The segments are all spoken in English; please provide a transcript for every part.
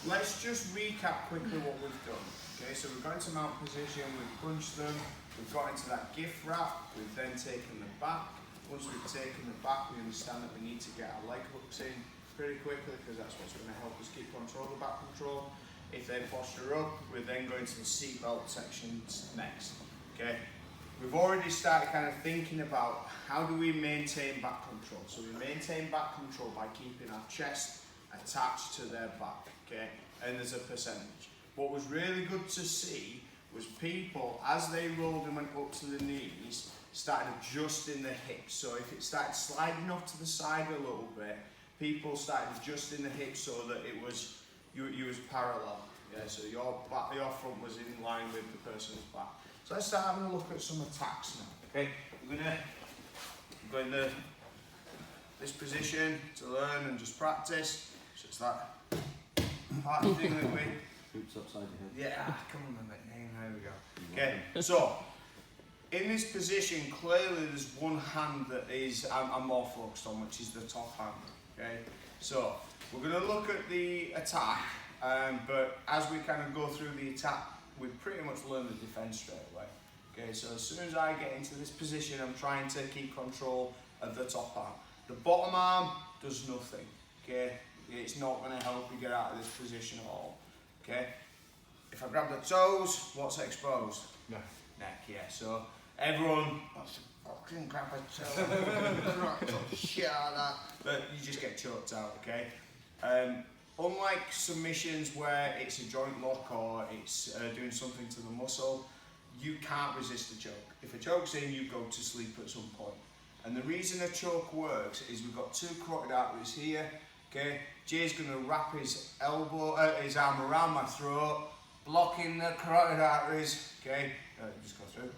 let's just recap quickly what we've done. Okay, so we've got into mount position, we've punched them, we've got into that gift wrap, we've then taken the back. Once we've taken the back, we understand that we need to get our leg hooks in pretty quickly because that's what's going to help us keep control of back control. If they posture up, we're then going to the seatbelt sections next. Okay, we've already started kind of thinking about how do we maintain back control. So we maintain back control by keeping our chest attached to their back. Okay, and there's a percentage. What was really good to see was people, as they rolled and went up to the knees, started adjusting the hips. So if it started sliding off to the side a little bit, people started adjusting the hips so that it was you was parallel. Yeah, so your front was in line with the person's back. So let's start having a look at some attacks now. Okay, we're gonna go in this position to learn and just practice. So it's that part of the thing that we. Hoops upside your head. Yeah, come on, mate. There we go. Okay, so in this position, clearly there's one hand that is I'm more focused on, which is the top hand. Okay, so we're going to look at the attack, but as we kind of go through the attack, we pretty much learn the defense straight away. Okay, so as soon as I get into this position, I'm trying to keep control of the top arm. The bottom arm does nothing. Okay, it's not going to help you get out of this position at all. Okay, if I grab the toes, what's exposed? Neck. Neck, yeah. So everyone wants to fucking grab a toe, shit like that, but you just get choked out. Okay. Unlike submissions where it's a joint lock or it's doing something to the muscle, you can't resist a choke. If a choke's in, you go to sleep at some point. And the reason a choke works is we've got two carotid arteries here. Okay, Jay's going to wrap his arm around my throat, blocking the carotid arteries. Okay, just go through.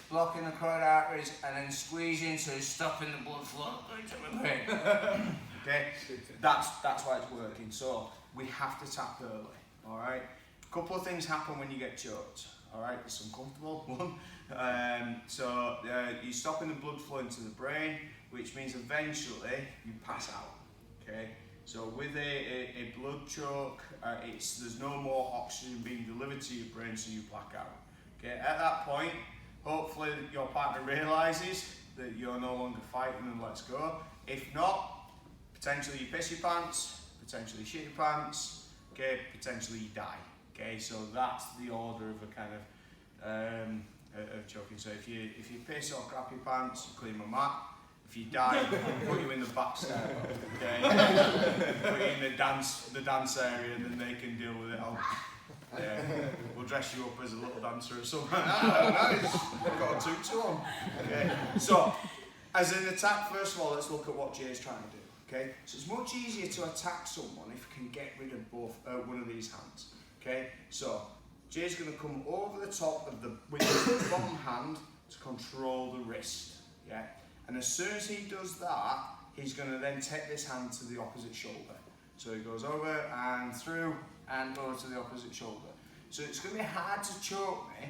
Blocking the carotid arteries and then squeezing, so he's stopping the blood flow going to my brain. Okay, that's why it's working. So we have to tap early. All right. A couple of things happen when you get choked. All right, it's uncomfortable. One. So you're stopping the blood flow into the brain, which means eventually you pass out. Okay. So with a blood choke, there's no more oxygen being delivered to your brain, so you black out. Okay, at that point, hopefully your partner realises that you're no longer fighting and lets go. If not, potentially you piss your pants, potentially shit your pants, okay, potentially you die. Okay, so that's the order of a kind of choking. So if you piss or crap your pants, you clean my mat. If you die, we'll put you in the back stairwell, okay? Put you in the dance area, and then they can deal with it. We'll dress you up as a little dancer or something. Nice. I've got a tutu on. Okay. So, as an attack, first of all, let's look at what Jay's trying to do. Okay. So it's much easier to attack someone if you can get rid of one of these hands. Okay. So Jay's going to come over the top of with his bottom hand to control the wrist. Yeah. And as soon as he does that, he's going to then take this hand to the opposite shoulder. So he goes over and through and over to the opposite shoulder. So it's going to be hard to choke me,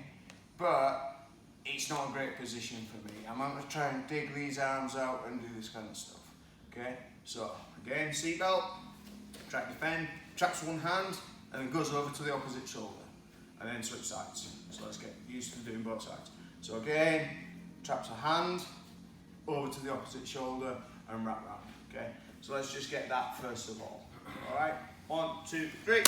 but it's not a great position for me. I'm going to try and dig these arms out and do this kind of stuff. Okay? So again, seatbelt, trap defend, traps one hand, and then goes over to the opposite shoulder. And then switch sides. So let's get used to doing both sides. So again, traps a hand, over to the opposite shoulder and wrap round. Okay, so let's just get that first of all. All right, 1, 2, 3.